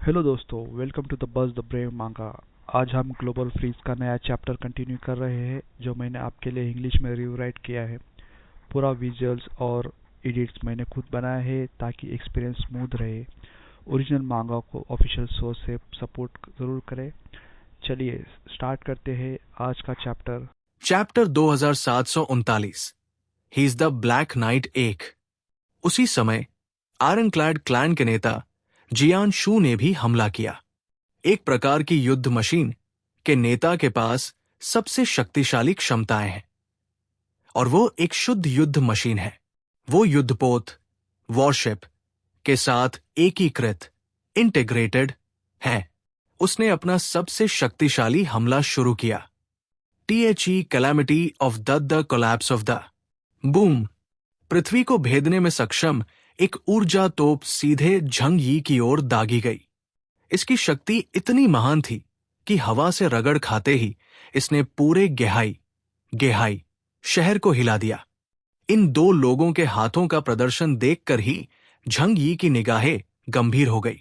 Hello दोस्तों, welcome to the buzz the brave manga. आज हम ग्लोबल फ्रीज का नया चैप्टर कंटिन्यू कर रहे हैं जो मैंने आपके लिए इंग्लिश में रिवराइट किया है। पूरा विजुअल्स और एडिट्स मैंने खुद बनाया है ताकि एक्सपीरियंस स्मूथ रहे। ओरिजिनल मांगा को ऑफिशियल सोर्स से सपोर्ट जरूर करें। चलिए स्टार्ट करते हैं आज का chapter. Chapter 2739। He is the black night एक। उसी समय आयरनक्लैड क्लैन के नेता जियान शू ने भी हमला किया। एक प्रकार की युद्ध मशीन के नेता के पास सबसे शक्तिशाली क्षमताएं हैं और वो एक शुद्ध युद्ध मशीन है। वो युद्धपोत वॉरशिप के साथ एकीकृत इंटीग्रेटेड है। उसने अपना सबसे शक्तिशाली हमला शुरू किया। THE calamity of the collapse of the boom. पृथ्वी को भेदने में सक्षम एक ऊर्जा तोप सीधे झंग यी की ओर दागी गई। इसकी शक्ति इतनी महान थी कि हवा से रगड़ खाते ही इसने पूरे गेहाई शहर को हिला दिया। इन दो लोगों के हाथों का प्रदर्शन देखकर ही झंग यी की निगाहें गंभीर हो गई।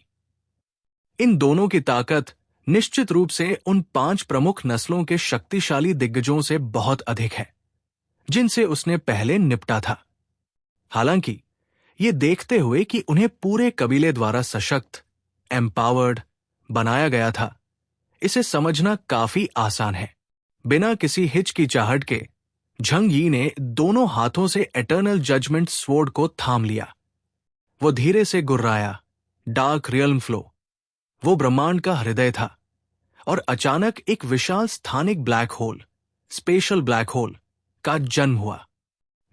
इन दोनों की ताकत निश्चित रूप से उन 5 प्रमुख नस्लों के शक्तिशाली दिग्गजों से बहुत अधिक है जिनसे उसने पहले निपटा था। हालांकि ये देखते हुए कि उन्हें पूरे कबीले द्वारा सशक्त एम्पावर्ड बनाया गया था, इसे समझना काफी आसान है। बिना किसी हिचकिचाहट के झंग यी ने दोनों हाथों से एटर्नल जजमेंट स्वॉर्ड को थाम लिया। वो धीरे से गुर्राया। डार्क रियल्म फ्लो, वो ब्रह्मांड का हृदय था, और अचानक एक विशाल स्थानिक black hole, special black hole का जन्म हुआ।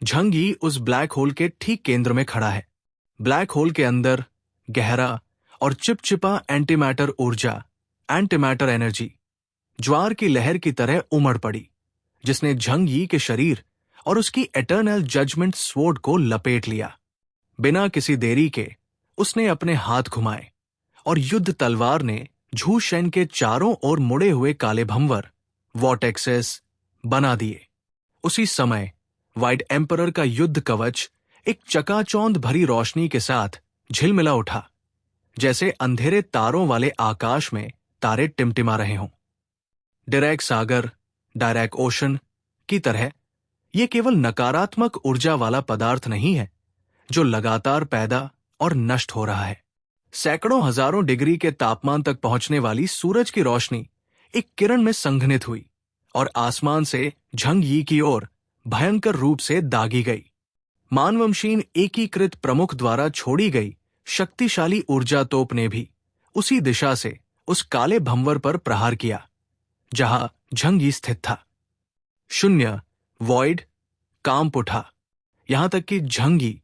झंग यी उस ब्लैक होल के ठीक केंद्र में खड़ा है। ब्लैक होल के अंदर गहरा और चिपचिपा एंटीमैटर ऊर्जा, एंटीमैटर एनर्जी ज्वार की लहर की तरह उमड़ पड़ी, जिसने झंग यी के शरीर और उसकी एटर्नल जजमेंट स्वॉर्ड को लपेट लिया। बिना किसी देरी के उसने अपने हाथ घुमाए और युद्ध तलवार ने झू शेन के चारों ओर मुड़े हुए काले भंवर वॉर्टेक्सेस बना दिए। उसी समय व्हाइट एम्परर का युद्ध कवच एक चकाचौंध भरी रोशनी के साथ झिलमिला उठा, जैसे अंधेरे तारों वाले आकाश में तारे टिमटिमा रहे हों। डायरेक्ट सागर, डायरेक्ट ओशन की तरह यह केवल नकारात्मक ऊर्जा वाला पदार्थ नहीं है जो लगातार पैदा और नष्ट हो रहा है। सैकड़ों हजारों डिग्री के तापमान तक पहुंचने वाली सूरज की रोशनी एक किरण में संघनित हुई और आसमान से झंग यी की ओर भयंकर रूप से दागी गई। मानवमशीन एकीकृत प्रमुख द्वारा छोड़ी गई शक्तिशाली ऊर्जा तोप ने भी उसी दिशा से उस काले भंवर पर प्रहार किया जहां झंग यी स्थित था। शून्य, वॉइड, कांप उठा। यहां तक कि झंग यी,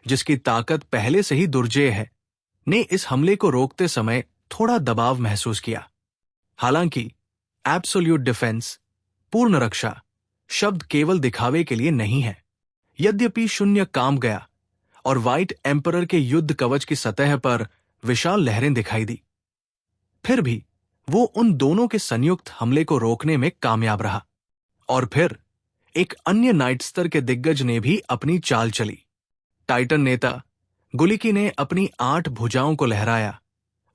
जिसकी ताकत पहले से ही दुर्जेय है, ने इस हमले को रोकते समय थोड़ा दबाव महसूस किया। हालांकि एब्सोल्यूट डिफेंस, पूर्ण रक्षा शब्द केवल दिखावे के लिए नहीं है। यद्यपि शून्य कांप गया और व्हाइट एम्परर के युद्ध कवच की सतह पर विशाल लहरें दिखाई दी, फिर भी वो उन दोनों के संयुक्त हमले को रोकने में कामयाब रहा। और फिर एक अन्य नाइट स्तर के दिग्गज ने भी अपनी चाल चली। टाइटन नेता गुलिकी ने अपनी 8 भुजाओं को लहराया।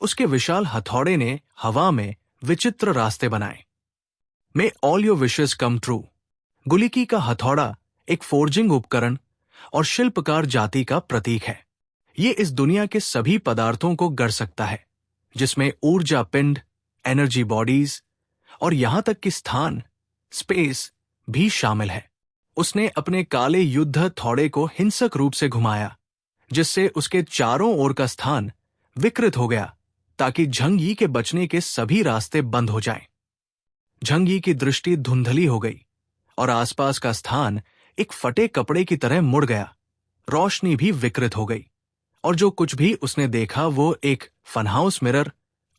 उसके विशाल हथौड़े ने हवा में विचित्र रास्ते बनाए। May all your wishes come true. गुलिकी का हथौड़ा एक फोर्जिंग उपकरण और शिल्पकार जाति का प्रतीक है। ये इस दुनिया के सभी पदार्थों को गढ़ सकता है, जिसमें ऊर्जा पिंड, एनर्जी बॉडीज और यहां तक कि स्थान, स्पेस भी शामिल है। उसने अपने काले युद्ध थौड़े को हिंसक रूप से घुमाया, जिससे उसके चारों ओर का स्थान विकृत हो गया ताकि झंग यी के बचने के सभी रास्ते बंद हो जाएं। झंग यी की दृष्टि धुंधली हो गई और आसपास का स्थान एक फटे कपड़े की तरह मुड़ गया। रोशनी भी विकृत हो गई और जो कुछ भी उसने देखा वो एक फनहाउस मिरर,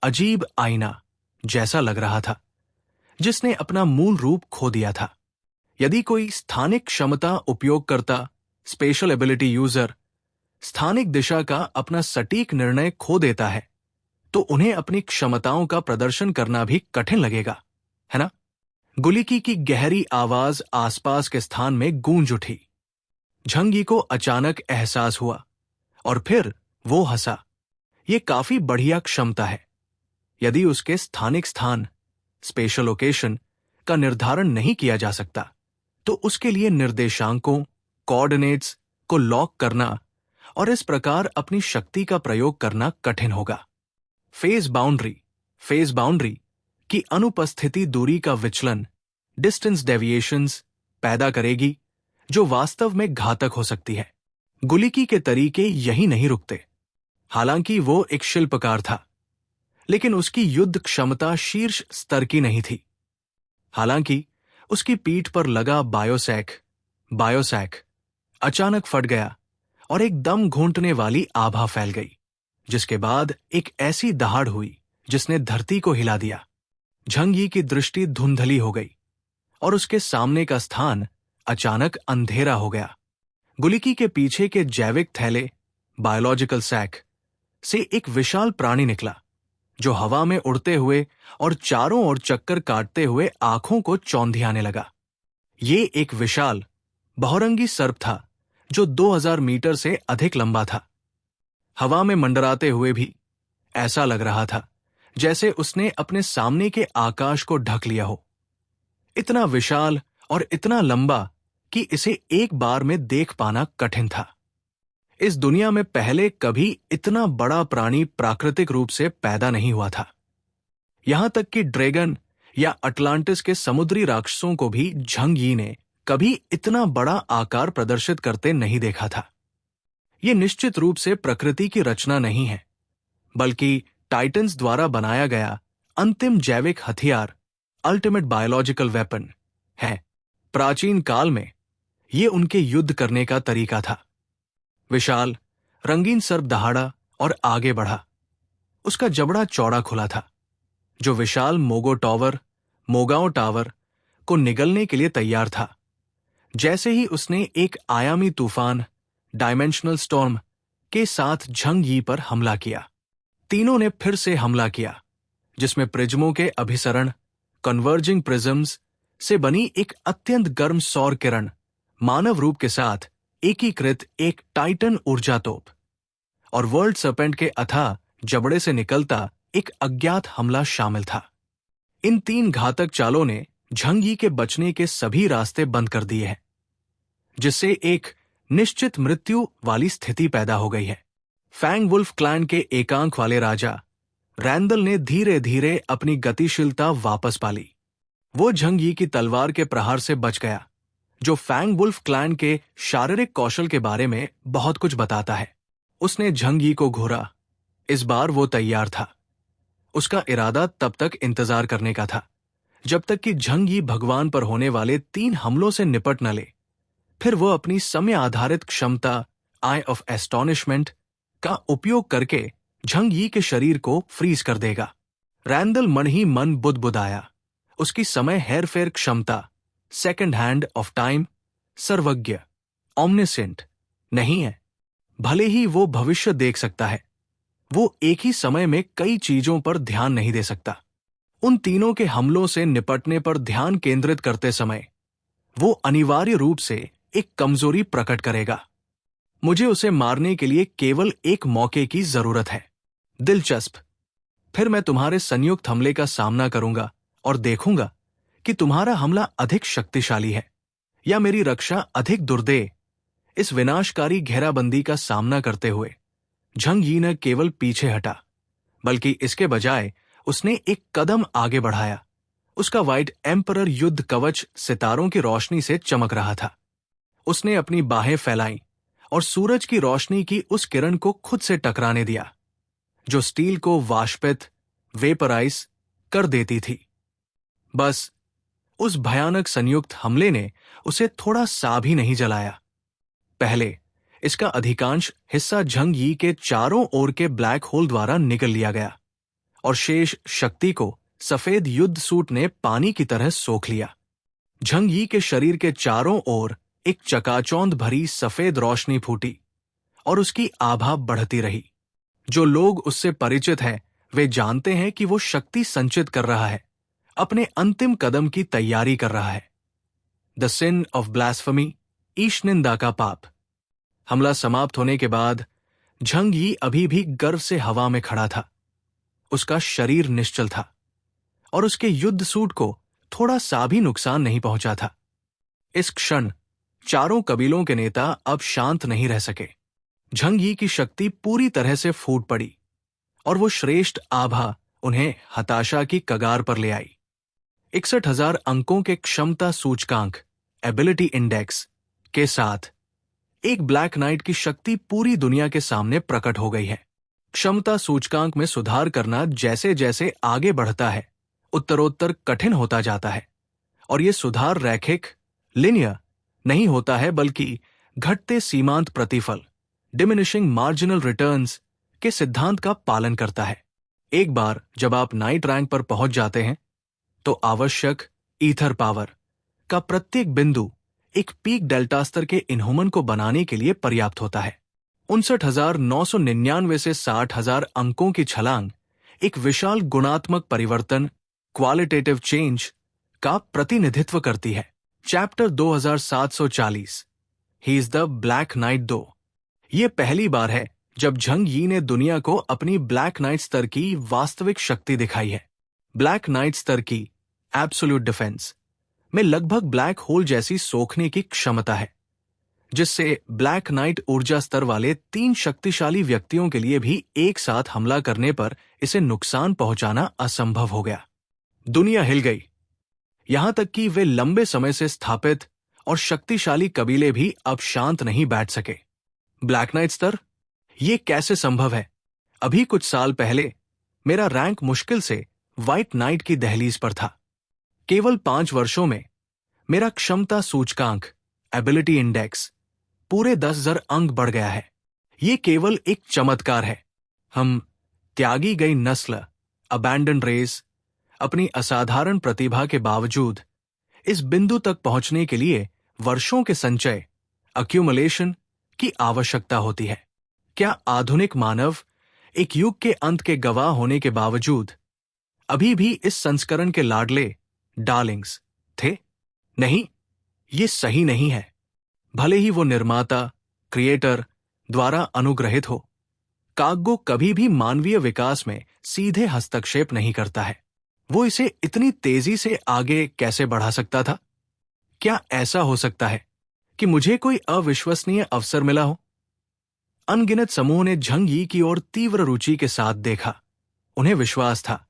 अजीब आईना जैसा लग रहा था, जिसने अपना मूल रूप खो दिया था। यदि कोई स्थानिक क्षमता उपयोगकर्ता, स्पेशल एबिलिटी यूजर, स्थानिक दिशा का अपना सटीक निर्णय खो देता है, तो उन्हें अपनी क्षमताओं का प्रदर्शन करना भी कठिन लगेगा, है ना? गुलिकी की गहरी आवाज आसपास के स्थान में गूंज उठी। झंग यी को अचानक एहसास हुआ और फिर वो हंसा। ये काफी बढ़िया क्षमता है, यदि उसके स्थानिक स्थान स्पेशल लोकेशन का निर्धारण नहीं किया जा सकता तो उसके लिए निर्देशांकों कोऑर्डिनेट्स को लॉक करना और इस प्रकार अपनी शक्ति का प्रयोग करना कठिन होगा। फेज बाउंड्री की अनुपस्थिति दूरी का विचलन डिस्टेंस डेविएशंस पैदा करेगी जो वास्तव में घातक हो सकती है। गुलिकी के तरीके यही नहीं रुकते। हालांकि वो एक शिल्पकार था, लेकिन उसकी युद्ध क्षमता शीर्ष स्तर की नहीं थी। हालांकि उसकी पीठ पर लगा बायोसैक अचानक फट गया और एक दम घूंटने वाली आभा फैल गई, जिसके बाद एक ऐसी दहाड़ हुई जिसने धरती को हिला दिया। झंग यी की दृष्टि धुंधली हो गई और उसके सामने का स्थान अचानक अंधेरा हो गया। गुलिकी के पीछे के जैविक थैले बायोलॉजिकल सैक से एक विशाल प्राणी निकला जो हवा में उड़ते हुए और चारों ओर चक्कर काटते हुए आंखों को चौंधियाने लगा। ये एक विशाल बहुरंगी सर्प था जो 2000 मीटर से अधिक लंबा था। हवा में मंडराते हुए भी ऐसा लग रहा था जैसे उसने अपने सामने के आकाश को ढक लिया हो। इतना विशाल और इतना लंबा कि इसे एक बार में देख पाना कठिन था। इस दुनिया में पहले कभी इतना बड़ा प्राणी प्राकृतिक रूप से पैदा नहीं हुआ था। यहां तक कि ड्रैगन या अटलांटिस के समुद्री राक्षसों को भी झंग यी ने कभी इतना बड़ा आकार प्रदर्शित करते नहीं देखा था। यह निश्चित रूप से प्रकृति की रचना नहीं है, बल्कि टाइटन्स द्वारा बनाया गया अंतिम जैविक हथियार अल्टीमेट बायोलॉजिकल वेपन है। प्राचीन काल में यह उनके युद्ध करने का तरीका था। विशाल रंगीन सर्प दहाड़ा और आगे बढ़ा। उसका जबड़ा चौड़ा खुला था जो विशाल मोगाओ टावर को निगलने के लिए तैयार था। जैसे ही उसने एक आयामी तूफान डायमेंशनल स्टॉर्म के साथ झंग यी पर हमला किया, तीनों ने फिर से हमला किया, जिसमें प्रिज्मों के अभिसरण कन्वर्जिंग प्रिज्म्स से बनी एक अत्यंत गर्म सौर किरण मानव रूप के साथ एकीकृत एक टाइटन ऊर्जा तोप और वर्ल्ड सर्पेंट के अथाह जबड़े से निकलता एक अज्ञात हमला शामिल था। इन तीन घातक चालों ने झंग यी के बचने के सभी रास्ते बंद कर दिए हैं, जिससे एक निश्चित मृत्यु वाली स्थिति पैदा हो गई है। फैंग वुल्फ क्लैन के एकांक वाले राजा रैंडल ने धीरे धीरे अपनी गतिशीलता वापस पाली। वो झंग यी की तलवार के प्रहार से बच गया, जो फैंग वुल्फ क्लैन के शारीरिक कौशल के बारे में बहुत कुछ बताता है। उसने झंग यी को घूरा। इस बार वो तैयार था। उसका इरादा तब तक इंतजार करने का था जब तक कि झंग यी भगवान पर होने वाले 3 हमलों से निपट न ले। फिर वो अपनी समय आधारित क्षमता आई ऑफ एस्टोनिशमेंट का उपयोग करके झंग यी के शरीर को फ्रीज कर देगा। रैंडल मन ही मन बुदबुदाया। उसकी समय हेरफेर क्षमता सेकंड हैंड ऑफ टाइम सर्वज्ञ ओमनिसेंट नहीं है। भले ही वो भविष्य देख सकता है, वो एक ही समय में कई चीजों पर ध्यान नहीं दे सकता। उन तीनों के हमलों से निपटने पर ध्यान केंद्रित करते समय वो अनिवार्य रूप से एक कमजोरी प्रकट करेगा। मुझे उसे मारने के लिए केवल एक मौके की जरूरत है। दिलचस्प। फिर मैं तुम्हारे संयुक्त हमले का सामना करूंगा और देखूंगा कि तुम्हारा हमला अधिक शक्तिशाली है या मेरी रक्षा अधिक दुर्देह। इस विनाशकारी घेराबंदी का सामना करते हुए झंग यी न केवल पीछे हटा, बल्कि इसके बजाय उसने एक कदम आगे बढ़ाया। उसका व्हाइट एम्परर युद्ध कवच सितारों की रोशनी से चमक रहा था। उसने अपनी बाहें फैलाई और सूरज की रोशनी की उस किरण को खुद से टकराने दिया जो स्टील को वाष्पित वेपराइज कर देती थी। बस उस भयानक संयुक्त हमले ने उसे थोड़ा सा भी नहीं जलाया। पहले इसका अधिकांश हिस्सा झंग यी के चारों ओर के ब्लैक होल द्वारा निगल लिया गया और शेष शक्ति को सफेद युद्ध सूट ने पानी की तरह सोख लिया। झंग यी के शरीर के चारों ओर एक चकाचौंध भरी सफेद रोशनी फूटी और उसकी आभा बढ़ती रही। जो लोग उससे परिचित हैं वे जानते हैं कि वो शक्ति संचित कर रहा है, अपने अंतिम कदम की तैयारी कर रहा है। द सिन ऑफ ब्लास्फेमी, ईशनिंदा का पाप। हमला समाप्त होने के बाद झंग यी अभी भी गर्व से हवा में खड़ा था। उसका शरीर निश्चल था और उसके युद्ध सूट को थोड़ा सा भी नुकसान नहीं पहुंचा था। इस क्षण चारों कबीलों के नेता अब शांत नहीं रह सके। झंग यी की शक्ति पूरी तरह से फूट पड़ी और वो श्रेष्ठ आभा उन्हें हताशा की कगार पर ले आई। 61,000 अंकों के क्षमता सूचकांक एबिलिटी इंडेक्स के साथ एक ब्लैक नाइट की शक्ति पूरी दुनिया के सामने प्रकट हो गई है। क्षमता सूचकांक में सुधार करना जैसे जैसे आगे बढ़ता है उत्तरोत्तर कठिन होता जाता है और ये सुधार रैखिक लिनियर नहीं होता है बल्कि घटते सीमांत प्रतिफल डिमिनिशिंग मार्जिनल रिटर्न्स के सिद्धांत का पालन करता है। एक बार जब आप नाइट रैंक पर पहुंच जाते हैं तो आवश्यक ईथर पावर का प्रत्येक बिंदु एक पीक डेल्टा स्तर के इनह्यूमन को बनाने के लिए पर्याप्त होता है। 59,999 से 60,000 अंकों की छलांग एक विशाल गुणात्मक परिवर्तन क्वालिटेटिव चेंज का प्रतिनिधित्व करती है। Chapter 2740 he is the black night 2। ये पहली बार है जब झंग यी ने दुनिया को अपनी ब्लैक नाइट स्तर की वास्तविक शक्ति दिखाई है। ब्लैक नाइट स्तर की एब्सोल्यूट डिफेंस में लगभग ब्लैक होल जैसी सोखने की क्षमता है, जिससे ब्लैक नाइट ऊर्जा स्तर वाले 3 शक्तिशाली व्यक्तियों के लिए भी एक साथ हमला करने पर इसे नुकसान पहुंचाना असंभव हो गया। दुनिया हिल गई, यहां तक कि वे लंबे समय से स्थापित और शक्तिशाली कबीले भी अब शांत नहीं बैठ सके। ब्लैक नाइट स्तर, ये कैसे संभव है? अभी कुछ साल पहले मेरा रैंक मुश्किल से व्हाइट नाइट की दहलीज पर था। केवल 5 वर्षों में मेरा क्षमता सूचकांक एबिलिटी इंडेक्स पूरे 10,000 अंक बढ़ गया है। ये केवल एक चमत्कार है। हम त्यागी गई नस्ल अबैंडन रेस अपनी असाधारण प्रतिभा के बावजूद इस बिंदु तक पहुंचने के लिए वर्षों के संचय अक्यूमुलेशन की आवश्यकता होती है। क्या आधुनिक मानव एक युग के अंत के गवाह होने के बावजूद अभी भी इस संस्करण के लाडले डार्लिंग्स थे? नहीं, ये सही नहीं है। भले ही वो निर्माता क्रिएटर द्वारा अनुग्रहित हो, काग्गो कभी भी मानवीय विकास में सीधे हस्तक्षेप नहीं करता है। वो इसे इतनी तेजी से आगे कैसे बढ़ा सकता था? क्या ऐसा हो सकता है कि मुझे कोई अविश्वसनीय अवसर मिला हो? अनगिनत समूह ने झंग यी की ओर तीव्र रुचि के साथ देखा। उन्हें विश्वास था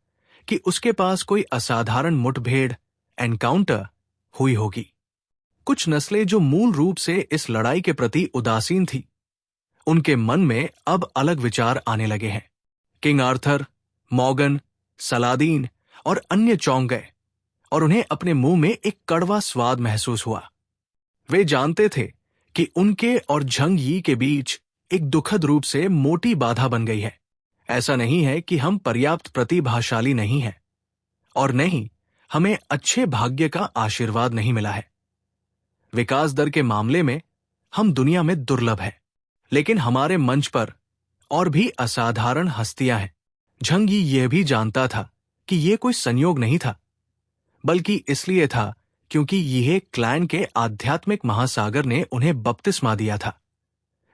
कि उसके पास कोई असाधारण मुठभेड़ एनकाउंटर हुई होगी। कुछ नस्लें जो मूल रूप से इस लड़ाई के प्रति उदासीन थी, उनके मन में अब अलग विचार आने लगे हैं। किंग आर्थर, मॉर्गन, सलादीन और अन्य चौंक गए और उन्हें अपने मुंह में एक कड़वा स्वाद महसूस हुआ। वे जानते थे कि उनके और झंग यी के बीच एक दुखद रूप से मोटी बाधा बन गई है। ऐसा नहीं है कि हम पर्याप्त प्रतिभाशाली नहीं हैं, और नहीं, हमें अच्छे भाग्य का आशीर्वाद नहीं मिला है। विकास दर के मामले में हम दुनिया में दुर्लभ हैं, लेकिन हमारे मंच पर और भी असाधारण हस्तियां हैं। झंग यी यह भी जानता था कि यह कोई संयोग नहीं था, बल्कि इसलिए था क्योंकि यह क्लैन के आध्यात्मिक महासागर ने उन्हें बपतिस्मा दिया था,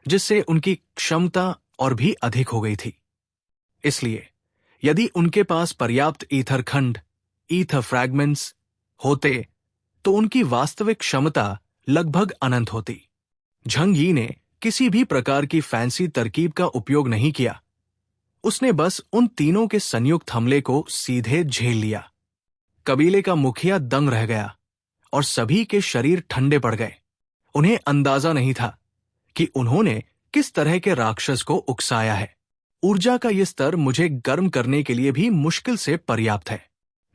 जिससे उनकी क्षमता और भी अधिक हो गई थी। इसलिए यदि उनके पास पर्याप्त ईथर खंड ईथर फ्रैगमेंट्स होते तो उनकी वास्तविक क्षमता लगभग अनंत होती। झंग यी ने किसी भी प्रकार की फैंसी तरकीब का उपयोग नहीं किया। उसने बस उन तीनों के संयुक्त हमले को सीधे झेल लिया। कबीले का मुखिया दंग रह गया और सभी के शरीर ठंडे पड़ गए। उन्हें अंदाजा नहीं था कि उन्होंने किस तरह के राक्षस को उकसाया है। ऊर्जा का यह स्तर मुझे गर्म करने के लिए भी मुश्किल से पर्याप्त है।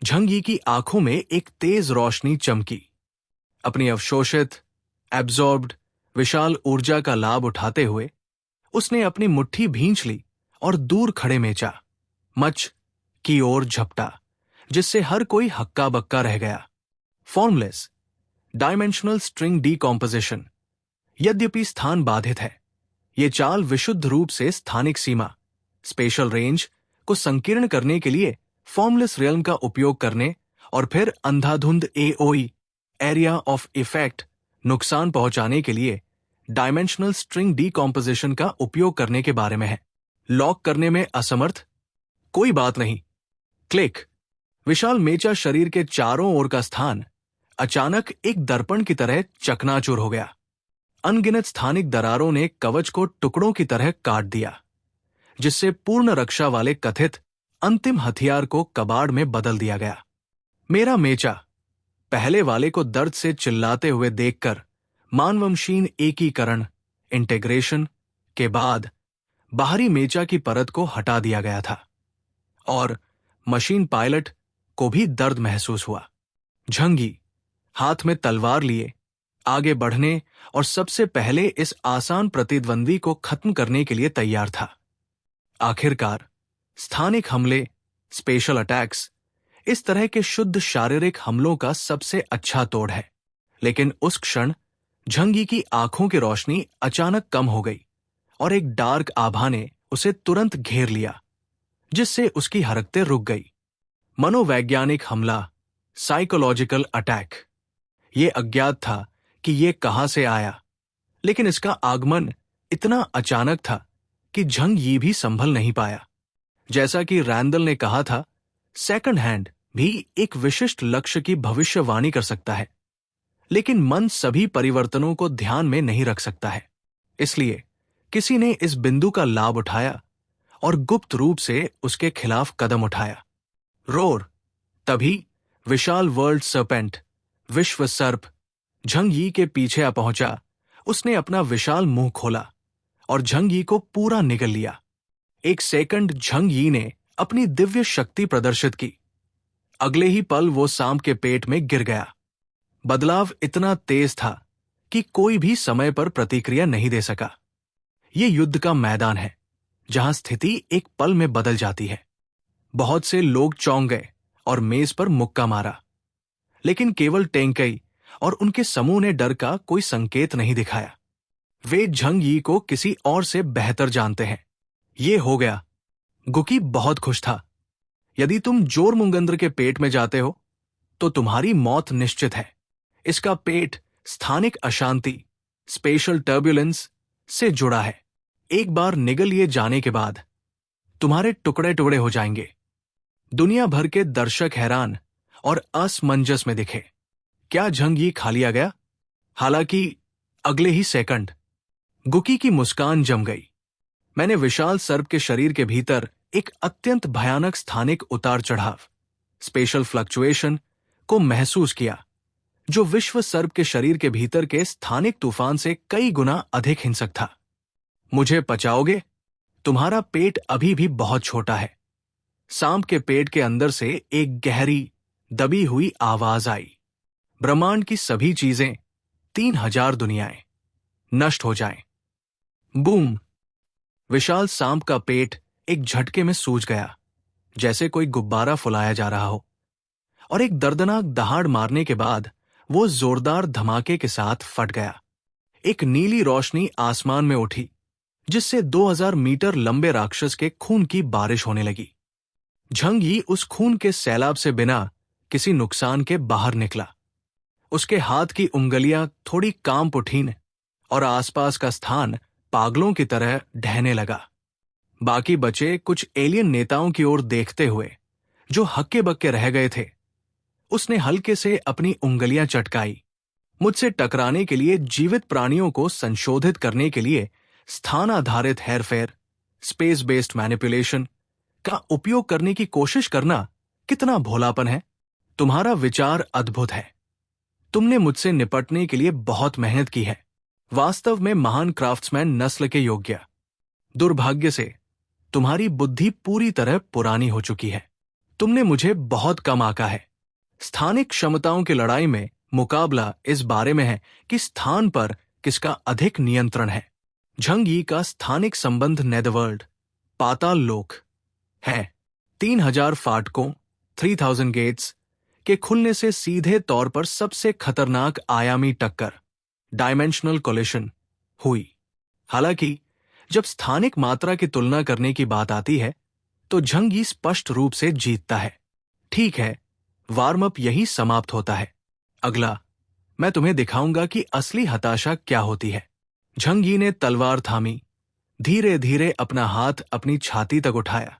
झंग यी की आंखों में एक तेज रोशनी चमकी। अपनी अवशोषित एब्जॉर्ब्ड विशाल ऊर्जा का लाभ उठाते हुए उसने अपनी मुट्ठी भींच ली और दूर खड़े मेचा मच की ओर झपटा, जिससे हर कोई हक्का बक्का रह गया। Formless dimensional string decomposition. यद्यपि स्थान बाधित है, ये चाल विशुद्ध रूप से स्थानिक सीमा स्पेशल रेंज को संकीर्ण करने के लिए फॉर्मलेस रियल्म का उपयोग करने और फिर अंधाधुंध एओई एरिया ऑफ इफेक्ट नुकसान पहुंचाने के लिए डायमेंशनल स्ट्रिंग डीकॉम्पोजिशन का उपयोग करने के बारे में है। लॉक करने में असमर्थ कोई बात नहीं। क्लिक। विशाल मेचा शरीर के चारों ओर का स्थान अचानक एक दर्पण की तरह चकनाचूर हो गया। अनगिनत स्थानिक दरारों ने कवच को टुकड़ों की तरह काट दिया, जिससे पूर्ण रक्षा वाले कथित अंतिम हथियार को कबाड़ में बदल दिया गया। मेरा मेचा पहले वाले को दर्द से चिल्लाते हुए देखकर मानवमशीन एकीकरण इंटीग्रेशन के बाद बाहरी मेचा की परत को हटा दिया गया था और मशीन पायलट को भी दर्द महसूस हुआ। झंगी हाथ में तलवार लिए आगे बढ़ने और सबसे पहले इस आसान प्रतिद्वंदी को खत्म करने के लिए तैयार था। आखिरकार स्थानिक हमले, स्पेशल अटैक्स, इस तरह के शुद्ध शारीरिक हमलों का सबसे अच्छा तोड़ है। लेकिन उस क्षण झंगी की आंखों की रोशनी अचानक कम हो गई और एक डार्क आभा ने उसे तुरंत घेर लिया, जिससे उसकी हरकतें रुक गई। मनोवैज्ञानिक हमला, साइकोलॉजिकल अटैक। ये अज्ञात था कि ये कहां से आया, लेकिन इसका आगमन इतना अचानक था कि झंग यी भी संभल नहीं पाया। जैसा कि रैंडल ने कहा था, सेकंड हैंड भी एक विशिष्ट लक्ष्य की भविष्यवाणी कर सकता है, लेकिन मन सभी परिवर्तनों को ध्यान में नहीं रख सकता है। इसलिए किसी ने इस बिंदु का लाभ उठाया और गुप्त रूप से उसके खिलाफ कदम उठाया। रोर। तभी विशाल वर्ल्ड सर्पेंट, विश्व सर्प, झंग यी के पीछे आ पहुंचा। उसने अपना विशाल मुंह खोला और झंग यी को पूरा निगल लिया। एक सेकंड झंग यी ने अपनी दिव्य शक्ति प्रदर्शित की। अगले ही पल वो सांप के पेट में गिर गया। बदलाव इतना तेज था कि कोई भी समय पर प्रतिक्रिया नहीं दे सका। ये युद्ध का मैदान है जहां स्थिति एक पल में बदल जाती है। बहुत से लोग चौंक गए और मेज पर मुक्का मारा, लेकिन केवल टेंकई और उनके समूह ने डर का कोई संकेत नहीं दिखाया। वे झंग यी को किसी और से बेहतर जानते हैं। ये हो गया। गुकी बहुत खुश था। यदि तुम जोरमुंगंद्र के पेट में जाते हो तो तुम्हारी मौत निश्चित है। इसका पेट स्थानिक अशांति, स्पेशल टर्ब्यूलेंस से जुड़ा है। एक बार निगल लिए जाने के बाद तुम्हारे टुकड़े टुकड़े हो जाएंगे। दुनिया भर के दर्शक हैरान और असमंजस में दिखे। क्या झंग यी खा लिया गया? हालांकि अगले ही सेकंड गुकी की मुस्कान जम गई। मैंने विशाल सर्प के शरीर के भीतर एक अत्यंत भयानक स्थानिक उतार चढ़ाव, स्पेशल फ्लक्चुएशन को महसूस किया, जो विश्व सर्प के शरीर के भीतर के स्थानिक तूफान से कई गुना अधिक हिंसक था। मुझे पचाओगे? तुम्हारा पेट अभी भी बहुत छोटा है। सांप के पेट के अंदर से एक गहरी, दबी हुई आवाज आई। ब्रह्मांड की सभी चीजें, 3000 दुनियाएं नष्ट हो जाएं। बूम! विशाल सांप का पेट एक झटके में सूज गया, जैसे कोई गुब्बारा फुलाया जा रहा हो, और एक दर्दनाक दहाड़ मारने के बाद वो जोरदार धमाके के साथ फट गया। एक नीली रोशनी आसमान में उठी, जिससे 2000 मीटर लंबे राक्षस के खून की बारिश होने लगी। झंग यी उस खून के सैलाब से बिना किसी नुकसान के बाहर निकला। उसके हाथ की उंगलियां थोड़ी कांप उठीं और आसपास का स्थान पागलों की तरह ढहने लगा। बाकी बचे कुछ एलियन नेताओं की ओर देखते हुए, जो हक्के बक्के रह गए थे। उसने हल्के से अपनी उंगलियां चटकाई। मुझसे टकराने के लिए जीवित प्राणियों को संशोधित करने के लिए स्थान आधारित हेरफेर, स्पेस बेस्ड मैनिपुलेशन का उपयोग करने की कोशिश करना कितना भोलापन है। तुम्हारा विचार अद्भुत है। तुमने मुझसे निपटने के लिए बहुत मेहनत की है। वास्तव में महान क्राफ्ट्समैन नस्ल के योग्य। दुर्भाग्य से तुम्हारी बुद्धि पूरी तरह पुरानी हो चुकी है। तुमने मुझे बहुत कम आंका है। स्थानिक क्षमताओं की लड़ाई में मुकाबला इस बारे में है कि स्थान पर किसका अधिक नियंत्रण है। झंग यी का स्थानिक संबंध नेदरवर्ल्ड, पाताल लोक है। 3000 फाटकों, 3000 गेट्स के खुलने से सीधे तौर पर सबसे खतरनाक आयामी टक्कर, डायमेंशनल कोलिशन, हुई। हालांकि जब स्थानिक मात्रा की तुलना करने की बात आती है तो झंग यी स्पष्ट रूप से जीतता है। ठीक है, वार्म अप यही समाप्त होता है। अगला मैं तुम्हें दिखाऊंगा कि असली हताशा क्या होती है। झंग यी ने तलवार थामी, धीरे धीरे अपना हाथ अपनी छाती तक उठाया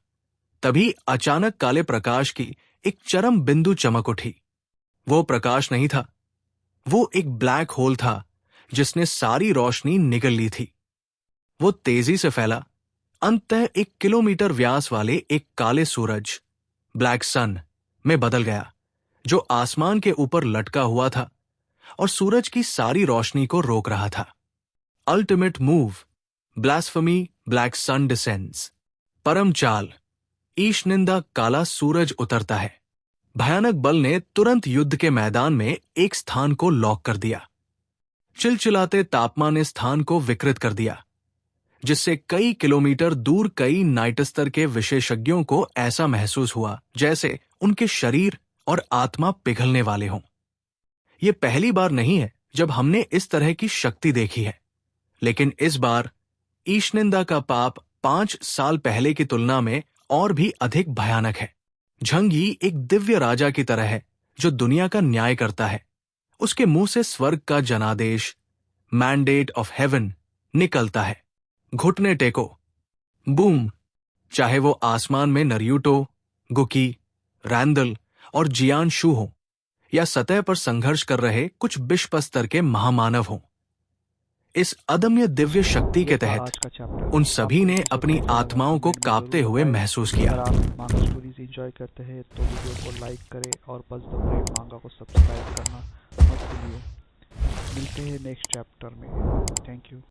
तभी अचानक काले प्रकाश की एक चरम बिंदु चमक उठी। वो प्रकाश नहीं था, वो एक ब्लैक होल था जिसने सारी रोशनी निगल ली थी। वो तेजी से फैला, अंततः 1 किलोमीटर व्यास वाले एक काले सूरज, ब्लैक सन, में बदल गया, जो आसमान के ऊपर लटका हुआ था और सूरज की सारी रोशनी को रोक रहा था। Ultimate move, blasphemy, black sun descends. परम चाल, ईशनिंदा, काला सूरज उतरता है। भयानक बल ने तुरंत युद्ध के मैदान में एक स्थान को लॉक कर दिया। चिलचिलाते तापमान ने स्थान को विकृत कर दिया, जिससे कई किलोमीटर दूर कई नाइट स्तर के विशेषज्ञों को ऐसा महसूस हुआ जैसे उनके शरीर और आत्मा पिघलने वाले हों। यह पहली बार नहीं है जब हमने इस तरह की शक्ति देखी है, लेकिन इस बार ईशनिंदा का पाप 5 साल पहले की तुलना में और भी अधिक भयानक है। झंगी एक दिव्य राजा की तरह है जो दुनिया का न्याय करता है। उसके मुंह से स्वर्ग का जनादेश, मैंडेट ऑफ हेवन, निकलता है। घुटने टेको, बूम। चाहे वो आसमान में नरियूटो, गुकी, रैंडल और जियान शू हो, या सतह पर संघर्ष कर रहे कुछ विश्व स्तर के महामानव हों, इस अदम्य दिव्य शक्ति के ये था आज तहत का चैप्टर। उन सभी ने आपको अपनी वीडियो आत्माओं को कैसा लगा कांपते जरूर हुए बताएं। महसूस किया। अगर आप मांगा स्टोरीज एंजॉय करते हैं तो वीडियो को लाइक करें और बस द ब्रेव मांगा को सब्सक्राइब करना मत भूलिए। मिलते हैं नेक्स्ट चैप्टर में। Thank you.